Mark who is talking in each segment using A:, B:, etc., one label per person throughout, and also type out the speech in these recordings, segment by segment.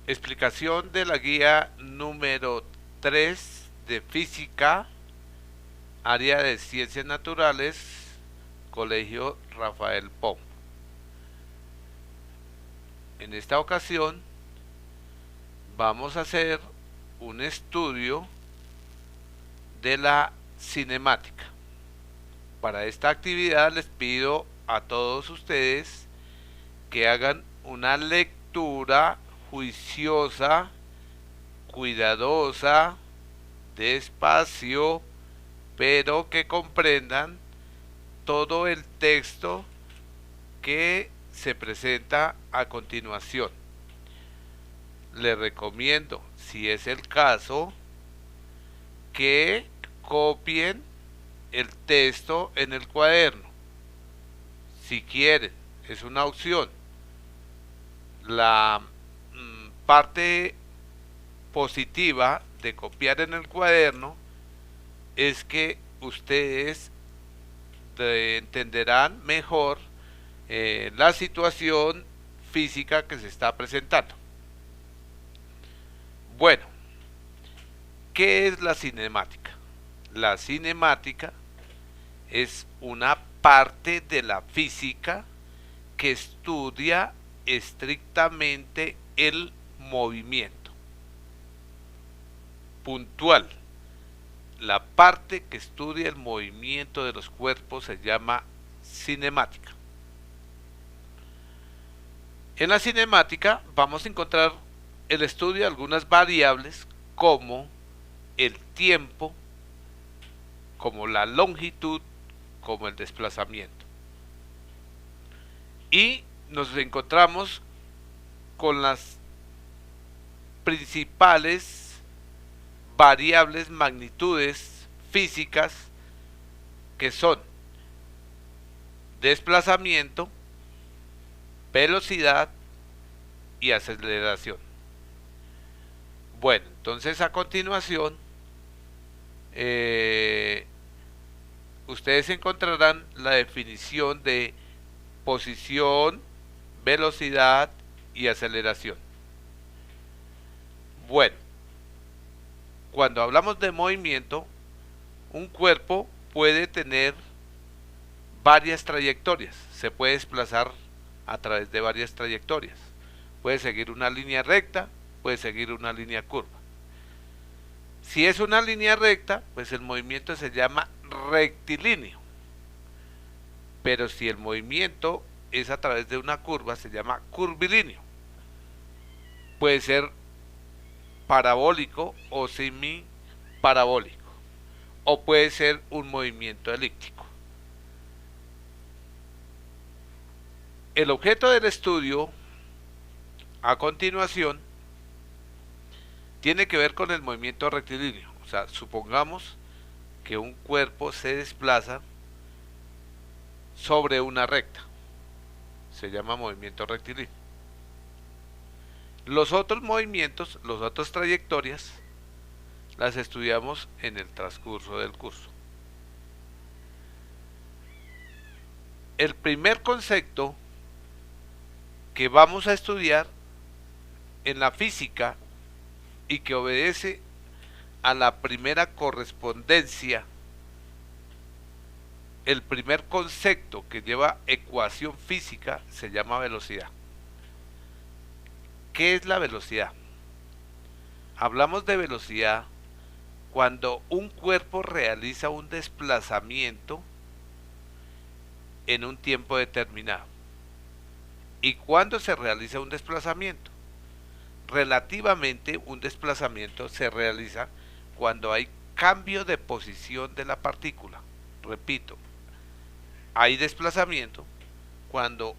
A: Explicación de la guía número 3 de física, área de ciencias naturales, Colegio Rafael Pom. En esta ocasión vamos a hacer un estudio de la cinemática. Para esta actividad les pido a todos ustedes que hagan una lectura juiciosa, cuidadosa, despacio, pero que comprendan todo el texto que se presenta a continuación. Les recomiendo, si es el caso, que copien el texto en el cuaderno. Si quieren, es una opción. La parte positiva de copiar en el cuaderno es que ustedes entenderán mejor la situación física que se está presentando. Bueno, ¿qué es la cinemática? La cinemática es una parte de la física que estudia estrictamente el movimiento. Puntual. La parte que estudia el movimiento de los cuerpos se llama cinemática. En la cinemática vamos a encontrar el estudio de algunas variables como el tiempo, como la longitud, como el desplazamiento. Y nos encontramos con las principales variables magnitudes físicas que son desplazamiento, velocidad y aceleración. Bueno, entonces a continuación ustedes encontrarán la definición de posición, velocidad y aceleración. Bueno, cuando hablamos de movimiento, un cuerpo puede tener varias trayectorias, se puede desplazar a través de varias trayectorias. Puede seguir una línea recta, puede seguir una línea curva. Si es una línea recta, pues el movimiento se llama rectilíneo. Pero si el movimiento es a través de una curva, se llama curvilíneo. Puede ser parabólico o semiparabólico, o puede ser un movimiento elíptico. El objeto del estudio a continuación tiene que ver con el movimiento rectilíneo. O sea, supongamos que un cuerpo se desplaza sobre una recta, se llama movimiento rectilíneo. Los otros movimientos, las otras trayectorias, las estudiamos en el transcurso del curso. El primer concepto que vamos a estudiar en la física y que obedece a la primera correspondencia, el primer concepto que lleva ecuación física se llama velocidad. ¿Qué es la velocidad? Hablamos de velocidad cuando un cuerpo realiza un desplazamiento en un tiempo determinado. ¿Y cuándo se realiza un desplazamiento? Relativamente, un desplazamiento se realiza cuando hay cambio de posición de la partícula. Repito, hay desplazamiento cuando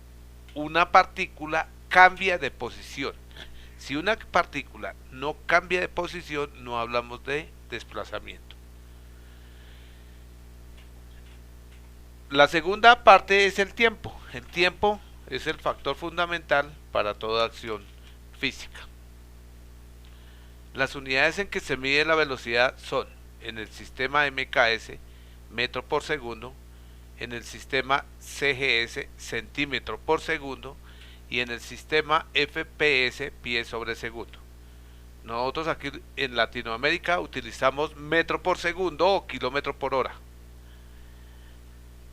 A: una partícula cambia de posición. Si una partícula no cambia de posición, no hablamos de desplazamiento. La segunda parte es el tiempo. El tiempo es el factor fundamental para toda acción física. Las unidades en que se mide la velocidad son, en el sistema MKS, metro por segundo, en el sistema CGS, centímetro por segundo, y en el sistema FPS, pies sobre segundo. Nosotros aquí en Latinoamérica utilizamos metro por segundo o kilómetro por hora.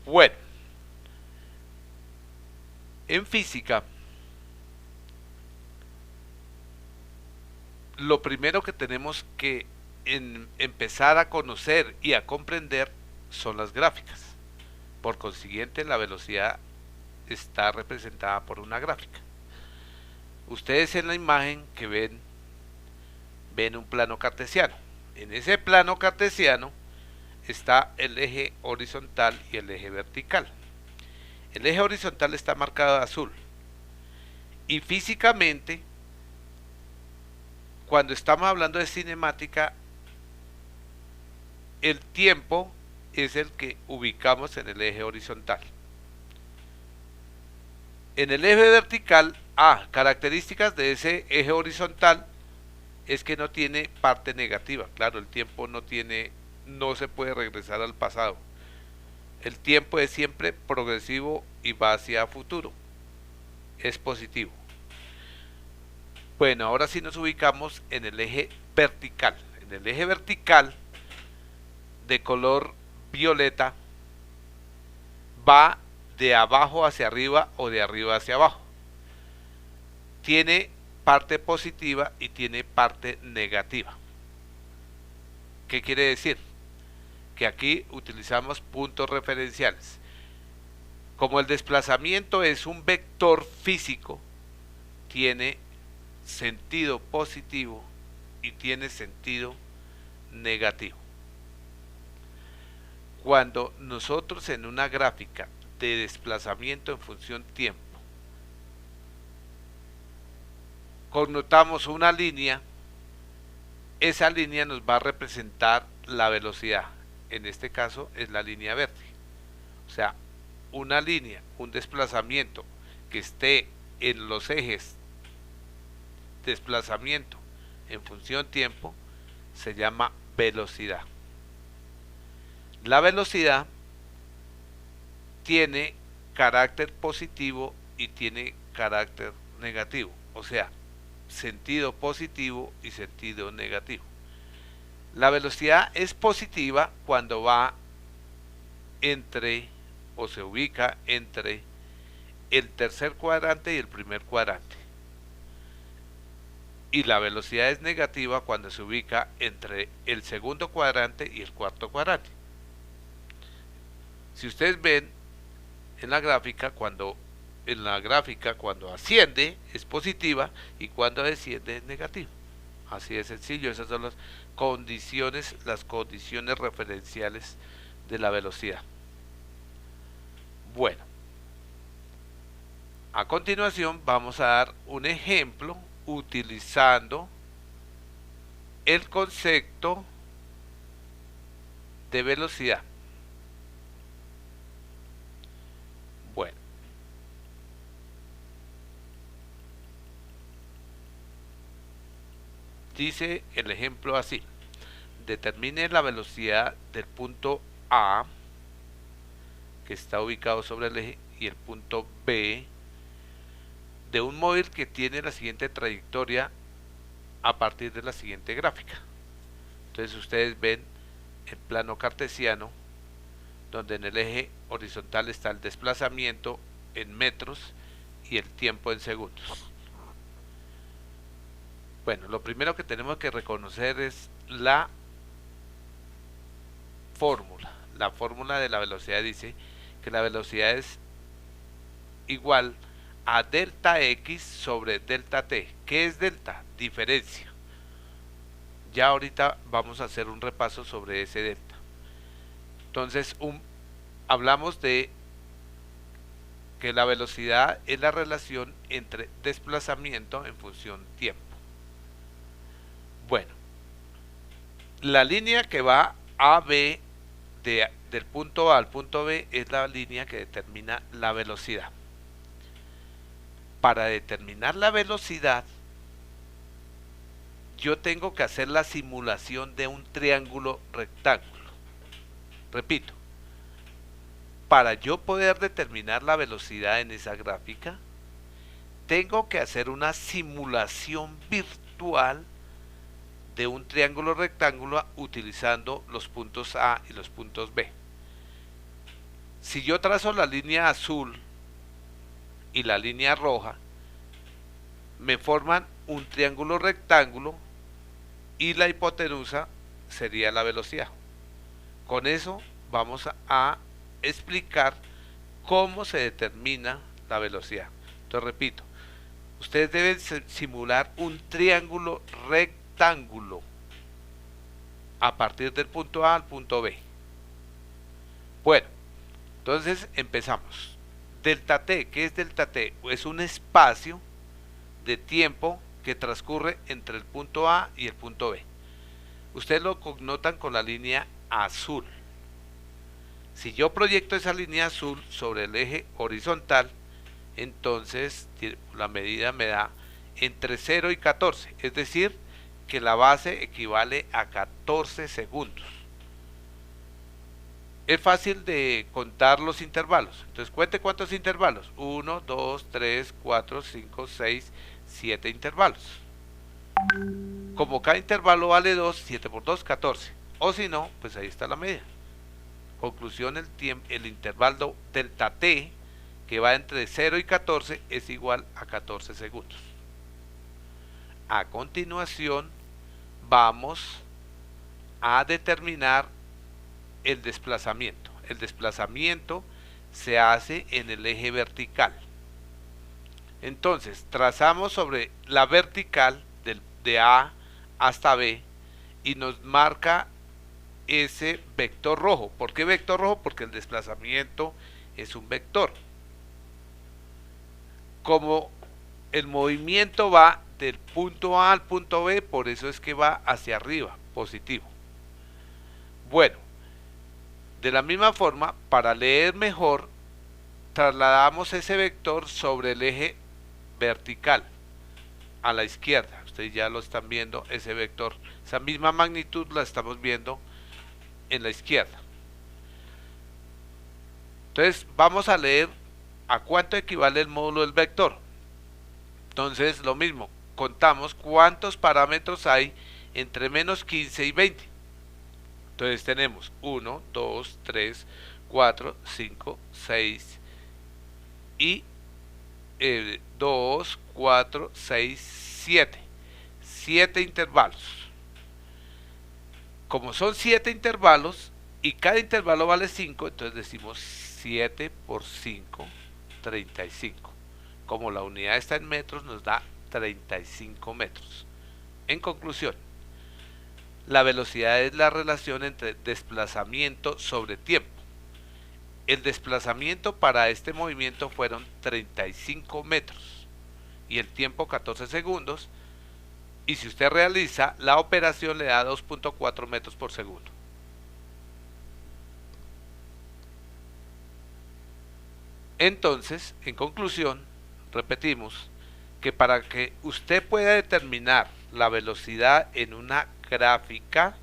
A: Bueno, en física, lo primero que tenemos que empezar a conocer y a comprender son las gráficas. Por consiguiente, la velocidad está representada por una gráfica. Ustedes en la imagen que ven un plano cartesiano. En ese plano cartesiano está el eje horizontal y el eje vertical. El eje horizontal está marcado de azul. Y físicamente, cuando estamos hablando de cinemática, el tiempo es el que ubicamos en el eje horizontal. En el eje vertical, características de ese eje horizontal es que no tiene parte negativa. Claro, el tiempo no se puede regresar al pasado. El tiempo es siempre progresivo y va hacia futuro. Es positivo. Bueno, ahora sí nos ubicamos en el eje vertical. En el eje vertical, de color violeta, va de abajo hacia arriba o de arriba hacia abajo. Tiene parte positiva y tiene parte negativa. ¿Qué quiere decir? Que aquí utilizamos puntos referenciales. Como el desplazamiento es un vector físico, tiene sentido positivo y tiene sentido negativo. Cuando nosotros en una gráfica de desplazamiento en función tiempo connotamos una línea, esa línea nos va a representar la velocidad. En este caso es la línea verde. O sea, una línea, un desplazamiento que esté en los ejes desplazamiento en función tiempo se llama velocidad. La velocidad tiene carácter positivo y tiene carácter negativo, o sea, sentido positivo y sentido negativo. La velocidad es positiva cuando va entre o se ubica entre el tercer cuadrante y el primer cuadrante. Y la velocidad es negativa cuando se ubica entre el segundo cuadrante y el cuarto cuadrante. Si ustedes ven en la gráfica, cuando asciende es positiva y cuando desciende es negativa. Así de sencillo, esas son las condiciones referenciales de la velocidad. Bueno, a continuación vamos a dar un ejemplo utilizando el concepto de velocidad. Bueno, dice el ejemplo así: determine la velocidad del punto A, que está ubicado sobre el eje, y el punto B de un móvil que tiene la siguiente trayectoria a partir de la siguiente gráfica. Entonces ustedes ven el plano cartesiano, donde en el eje horizontal está el desplazamiento en metros y el tiempo en segundos. Bueno, lo primero que tenemos que reconocer es la fórmula. La fórmula de la velocidad dice que la velocidad es igual a delta x sobre delta t. ¿Qué es delta? Diferencia. Ya ahorita vamos a hacer un repaso sobre ese delta. Entonces, hablamos de que la velocidad es la relación entre desplazamiento en función tiempo. Bueno, la línea que va AB del punto A al punto B es la línea que determina la velocidad. Para determinar la velocidad, yo tengo que hacer la simulación de un triángulo rectángulo. Repito, para yo poder determinar la velocidad en esa gráfica, tengo que hacer una simulación virtual de un triángulo rectángulo utilizando los puntos A y los puntos B. Si yo trazo la línea azul y la línea roja, me forman un triángulo rectángulo y la hipotenusa sería la velocidad. Con eso vamos a explicar cómo se determina la velocidad. Entonces repito, ustedes deben simular un triángulo rectángulo a partir del punto A al punto B. Bueno, entonces empezamos. Delta T, ¿qué es delta T? Es un espacio de tiempo que transcurre entre el punto A y el punto B. Ustedes lo connotan con la línea azul. Si yo proyecto esa línea azul sobre el eje horizontal, entonces la medida me da entre 0 y 14, es decir, que la base equivale a 14 segundos. Es fácil de contar los intervalos. Entonces cuente cuántos intervalos. 1, 2, 3, 4, 5, 6, 7 intervalos. Como cada intervalo vale 2, 7 por 2, 14. O si no, pues ahí está la medida. Conclusión, el intervalo delta T, que va entre 0 y 14, es igual a 14 segundos. A continuación, vamos a determinar el desplazamiento. El desplazamiento se hace en el eje vertical. Entonces, trazamos sobre la vertical de A hasta B y nos marca ese vector rojo. ¿Por qué vector rojo? Porque el desplazamiento es un vector. Como el movimiento va del punto A al punto B, por eso es que va hacia arriba, positivo. Bueno, de la misma forma, para leer mejor, trasladamos ese vector sobre el eje vertical a la izquierda. Ustedes ya lo están viendo, ese vector, esa misma magnitud la estamos viendo en la izquierda. Entonces vamos a leer a cuánto equivale el módulo del vector. Entonces lo mismo, contamos cuántos parámetros hay entre menos 15 y 20. Entonces tenemos 1, 2, 3, 4, 5, 6 y 2, 4, 6, 7. 7 intervalos. Como son 7 intervalos y cada intervalo vale 5, entonces decimos 7 por 5, 35. Como la unidad está en metros, nos da 35 metros. En conclusión, la velocidad es la relación entre desplazamiento sobre tiempo. El desplazamiento para este movimiento fueron 35 metros y el tiempo 14 segundos. Y si usted realiza la operación, le da 2.4 metros por segundo. Entonces, en conclusión, repetimos que para que usted pueda determinar la velocidad en una gráfica,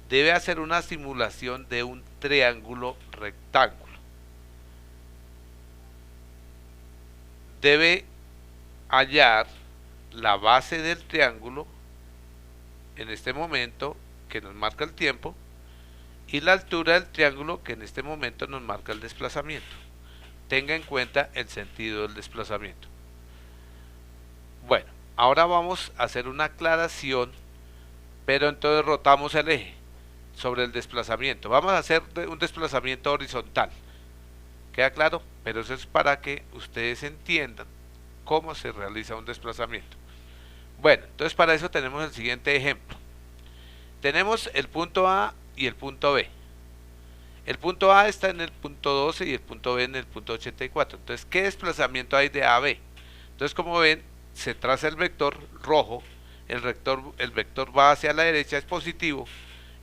A: debe hacer una simulación de un triángulo rectángulo. Debe hallar la base del triángulo en este momento, que nos marca el tiempo, y la altura del triángulo, que en este momento nos marca el desplazamiento. Tenga en cuenta el sentido del desplazamiento. Bueno, ahora vamos a hacer una aclaración, pero entonces rotamos el eje sobre el desplazamiento. Vamos a hacer un desplazamiento horizontal. ¿Queda claro? Pero eso es para que ustedes entiendan cómo se realiza un desplazamiento. Bueno, entonces para eso tenemos el siguiente ejemplo. Tenemos el punto A y el punto B. El punto A está en el punto 12 y el punto B en el punto 84. Entonces, ¿qué desplazamiento hay de A a B? Entonces, como ven, se traza el vector rojo, el vector va hacia la derecha, es positivo,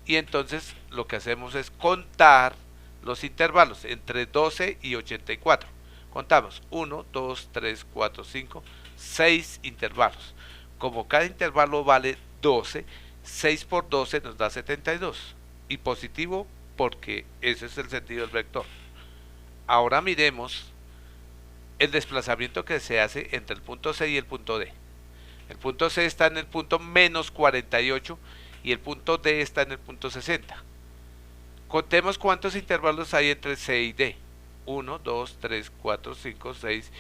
A: y entonces lo que hacemos es contar los intervalos entre 12 y 84. Contamos 1, 2, 3, 4, 5, 6 intervalos. Como cada intervalo vale 12, 6 por 12 nos da 72. Y positivo porque ese es el sentido del vector. Ahora miremos el desplazamiento que se hace entre el punto C y el punto D. El punto C está en el punto menos 48 y el punto D está en el punto 60. Contemos cuántos intervalos hay entre C y D. 1, 2, 3, 4, 5, 6,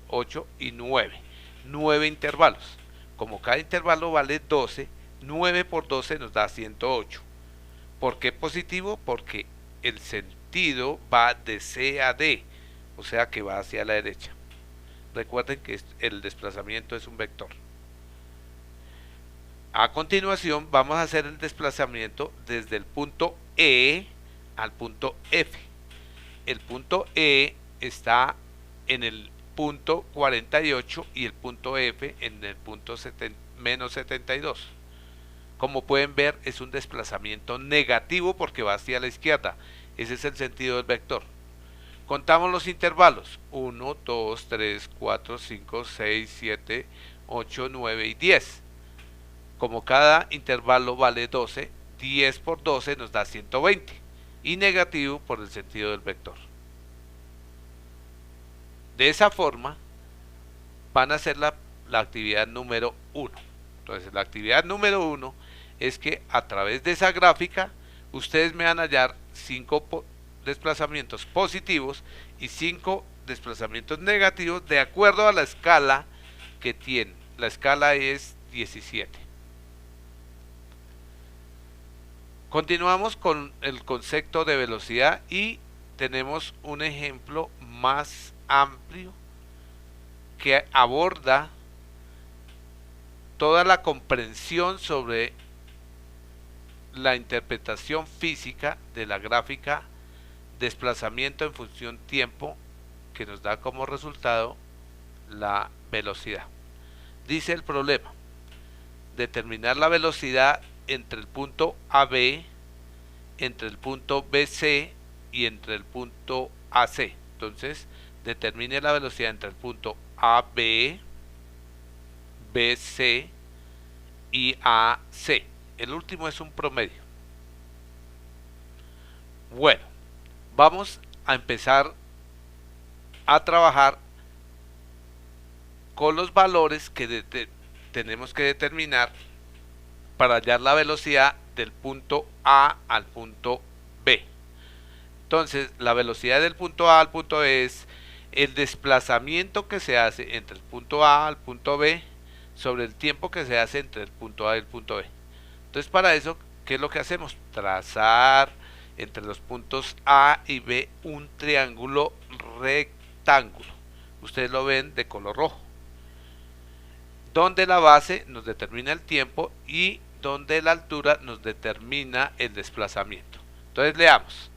A: 8 y 9. 9 intervalos. Como cada intervalo vale 12, 9 por 12 nos da 108. ¿Por qué positivo? Porque el sentido va de C a D, o sea que va hacia la derecha. Recuerden que el desplazamiento es un vector. A continuación vamos a hacer el desplazamiento desde el punto E al punto F. El punto E está en el punto 48 y el punto F en el punto menos 72. Como pueden ver, es un desplazamiento negativo porque va hacia la izquierda. Ese es el sentido del vector. Contamos los intervalos. 1, 2, 3, 4, 5, 6, 7, 8, 9 y 10. Como cada intervalo vale 12, 10 por 12 nos da 120. Y negativo por el sentido del vector. De esa forma van a hacer la actividad número 1. Entonces la actividad número 1 es que a través de esa gráfica ustedes me van a hallar 5 desplazamientos positivos y 5 desplazamientos negativos de acuerdo a la escala que tienen. La escala es 17. Continuamos con el concepto de velocidad y tenemos un ejemplo más amplio que aborda toda la comprensión sobre la interpretación física de la gráfica desplazamiento en función tiempo que nos da como resultado la velocidad. Dice el problema: determinar la velocidad entre el punto AB, entre el punto BC y entre el punto AC. Entonces, determine la velocidad entre el punto AB, BC y AC. El último es un promedio. Bueno, vamos a empezar a trabajar con los valores que tenemos que determinar para hallar la velocidad del punto A al punto B. Entonces, la velocidad del punto A al punto B es el desplazamiento que se hace entre el punto A al punto B sobre el tiempo que se hace entre el punto A y el punto B. Entonces, para eso, ¿qué es lo que hacemos? Trazar entre los puntos A y B un triángulo rectángulo. Ustedes lo ven de color rojo, donde la base nos determina el tiempo y donde la altura nos determina el desplazamiento. Entonces leamos.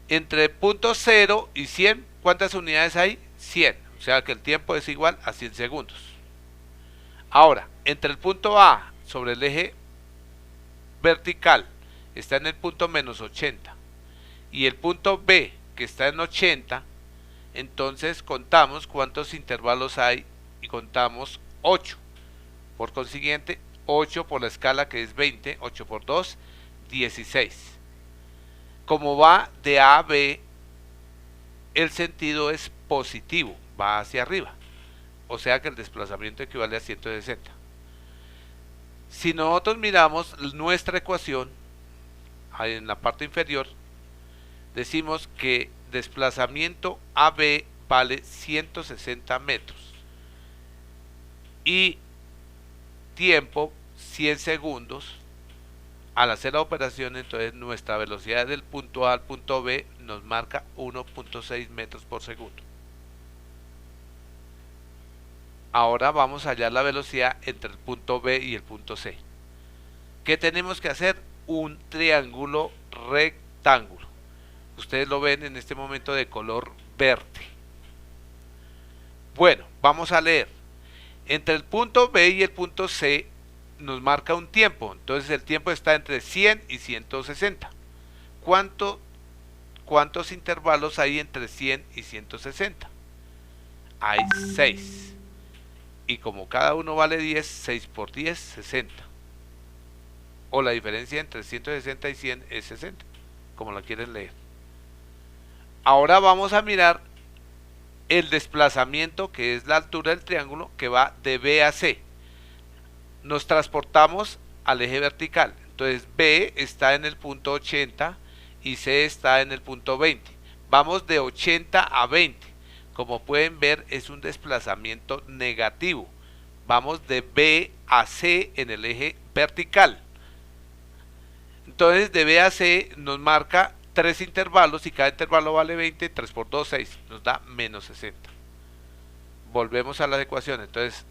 A: Entre punto 0 y 100, ¿cuántas unidades hay? 100. O sea que el tiempo es igual a 100 segundos. Ahora, entre el punto A sobre el eje vertical está en el punto menos 80 y el punto B que está en 80, entonces contamos cuántos intervalos hay y contamos 8. Por consiguiente, 8 por la escala que es 20, 8 por 2, 16. Como va de A a B, el sentido es positivo, va hacia arriba. O sea que el desplazamiento equivale a 160. Si nosotros miramos nuestra ecuación, en la parte inferior, decimos que desplazamiento AB vale 160 metros y tiempo 100 segundos. Al hacer la operación, entonces nuestra velocidad del punto A al punto B nos marca 1.6 metros por segundo. Ahora vamos a hallar la velocidad entre el punto B y el punto C. ¿Qué tenemos que hacer? Un triángulo rectángulo. Ustedes lo ven en este momento de color verde. Bueno, vamos a leer. Entre el punto B y el punto C nos marca un tiempo. Entonces el tiempo está entre 100 y 160. ¿Cuántos intervalos hay entre 100 y 160? Hay 6. Y como cada uno vale 10, 6 por 10, 60. O la diferencia entre 160 y 100 es 60, como la quieren leer. Ahora vamos a mirar el desplazamiento, que es la altura del triángulo, que va de B a C. Nos transportamos al eje vertical. Entonces B está en el punto 80 y C está en el punto 20. Vamos de 80 a 20. Como pueden ver, es un desplazamiento negativo. Vamos de B a C en el eje vertical. Entonces de B a C nos marca 3 intervalos y cada intervalo vale 20, 3 por 2, 6, nos da menos 60. Volvemos a la ecuación. Entonces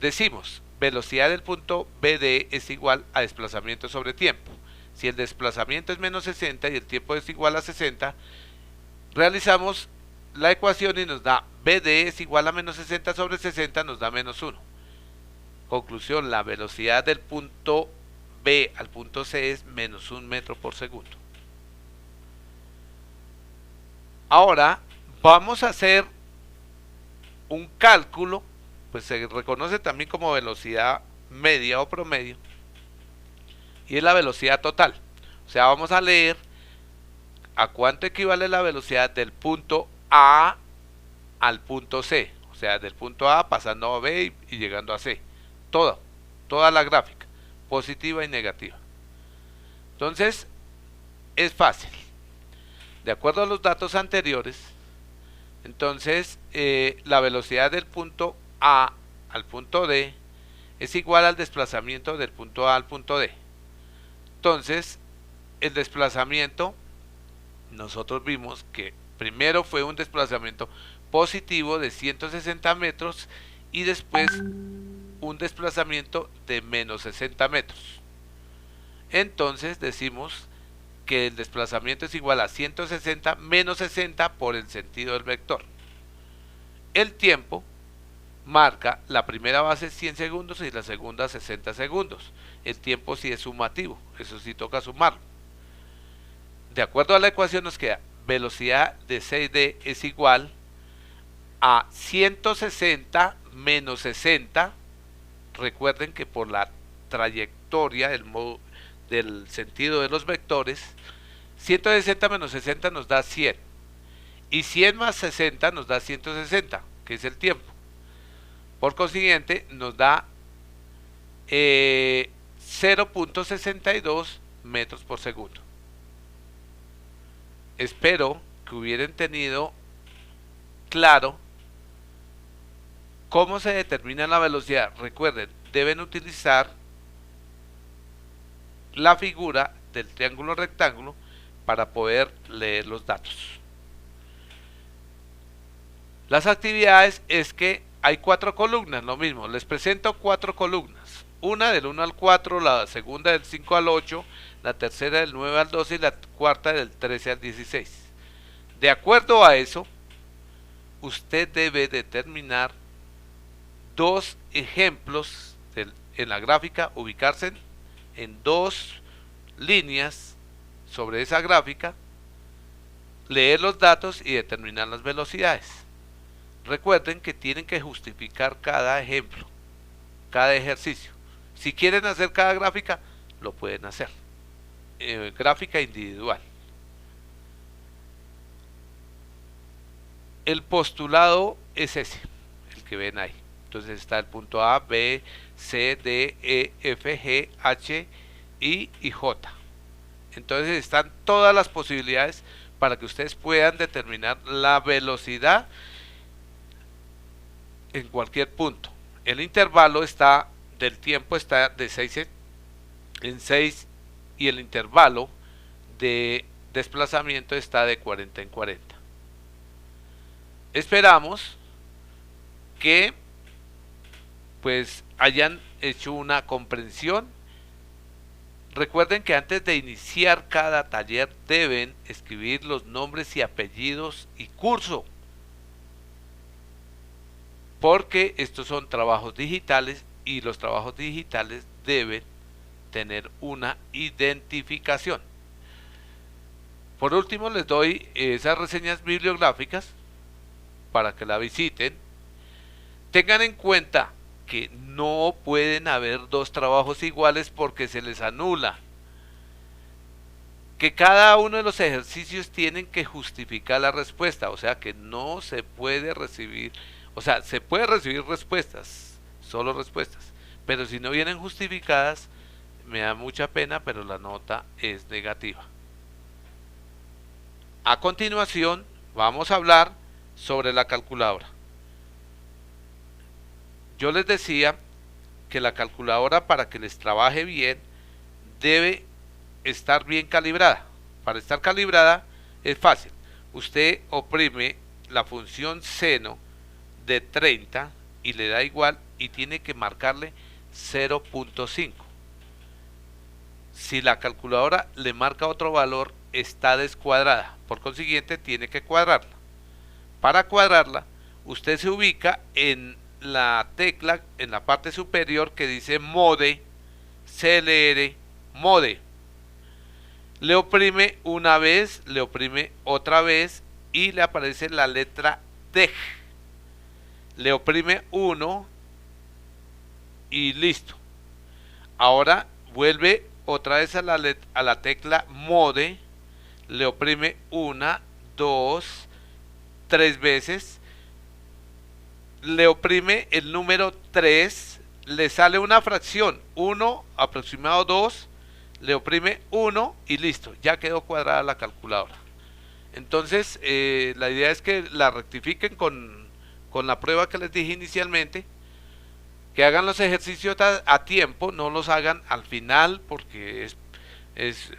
A: decimos, velocidad del punto BD es igual a desplazamiento sobre tiempo. Si el desplazamiento es menos 60 y el tiempo es igual a 60, realizamos la ecuación y nos da BD es igual a menos 60 sobre 60, nos da menos 1. Conclusión, la velocidad del punto B al punto C es menos 1 metro por segundo. Ahora vamos a hacer un cálculo, pues se reconoce también como velocidad media o promedio, y es la velocidad total. O sea, vamos a leer a cuánto equivale la velocidad del punto A al punto C, o sea, del punto A pasando a B y llegando a C. Toda la gráfica, positiva y negativa. Entonces, es fácil. De acuerdo a los datos anteriores, entonces la velocidad del punto A al punto D es igual al desplazamiento del punto A al punto D. Entonces, el desplazamiento, nosotros vimos que primero fue un desplazamiento positivo de 160 metros y después un desplazamiento de menos 60 metros. Entonces decimos que el desplazamiento es igual a 160 menos 60 por el sentido del vector. El tiempo marca la primera base 100 segundos y la segunda 60 segundos. El tiempo sí es sumativo, eso sí toca sumarlo. De acuerdo a la ecuación nos queda velocidad de 6D es igual a 160 menos 60. Recuerden que por la trayectoria del sentido de los vectores, 160 menos 60 nos da 100 y 100 más 60 nos da 160, que es el tiempo. Por consiguiente nos da 0.62 metros por segundo. Espero que hubieran tenido claro cómo se determina la velocidad. Recuerden, deben utilizar la figura del triángulo rectángulo para poder leer los datos. Las actividades es que hay 4 columnas, lo mismo, les presento 4 columnas. Una del 1 al 4, la segunda del 5 al 8, la tercera del 9 al 12 y la cuarta del 13 al 16. De acuerdo a eso, usted debe determinar 2 ejemplos en la gráfica, ubicarse en 2 líneas sobre esa gráfica, leer los datos y determinar las velocidades. Recuerden que tienen que justificar cada ejemplo, cada ejercicio. Si quieren hacer cada gráfica, lo pueden hacer. Gráfica individual. El postulado es ese, el que ven ahí. Entonces está el punto A, B, C, D, E, F, G, H, I y J. Entonces están todas las posibilidades para que ustedes puedan determinar la velocidad en cualquier punto. El intervalo del tiempo está de 6 en 6 y el intervalo de desplazamiento está de 40 en 40. Esperamos que pues hayan hecho una comprensión. Recuerden que antes de iniciar cada taller deben escribir los nombres y apellidos y curso, porque estos son trabajos digitales y los trabajos digitales deben tener una identificación. Por último, les doy esas reseñas bibliográficas para que la visiten. Tengan en cuenta que no pueden haber 2 trabajos iguales porque se les anula. que cada uno de los ejercicios tienen que justificar la respuesta, o sea que no se puede recibir, o sea, se puede recibir respuestas, solo respuestas, pero si no vienen justificadas, me da mucha pena, pero la nota es negativa. A continuación, vamos a hablar sobre la calculadora. Yo les decía que la calculadora, para que les trabaje bien, debe estar bien calibrada. Para estar calibrada es fácil. Usted oprime la función seno de 30 y le da igual y tiene que marcarle 0.5. Si la calculadora le marca otro valor, está descuadrada. Por consiguiente, tiene que cuadrarla. Para cuadrarla, usted se ubica en la tecla en la parte superior que dice mode, CLR, mode. Le oprime una vez, le oprime otra vez y le aparece la letra DEG. Le oprime 1 y listo. Ahora vuelve otra vez a la tecla mode, le oprime 1, 2, 3 veces, le oprime el número 3, le sale una fracción, 1 aproximado 2, le oprime 1 y listo, ya quedó cuadrada la calculadora. Entonces la idea es que la rectifiquen con la prueba que les dije inicialmente, que hagan los ejercicios a tiempo, no los hagan al final, porque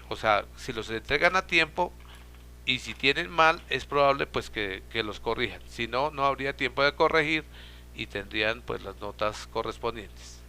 A: o sea, si los entregan a tiempo y si tienen mal, es probable pues que los corrijan. Si no, no habría tiempo de corregir y tendrían pues las notas correspondientes.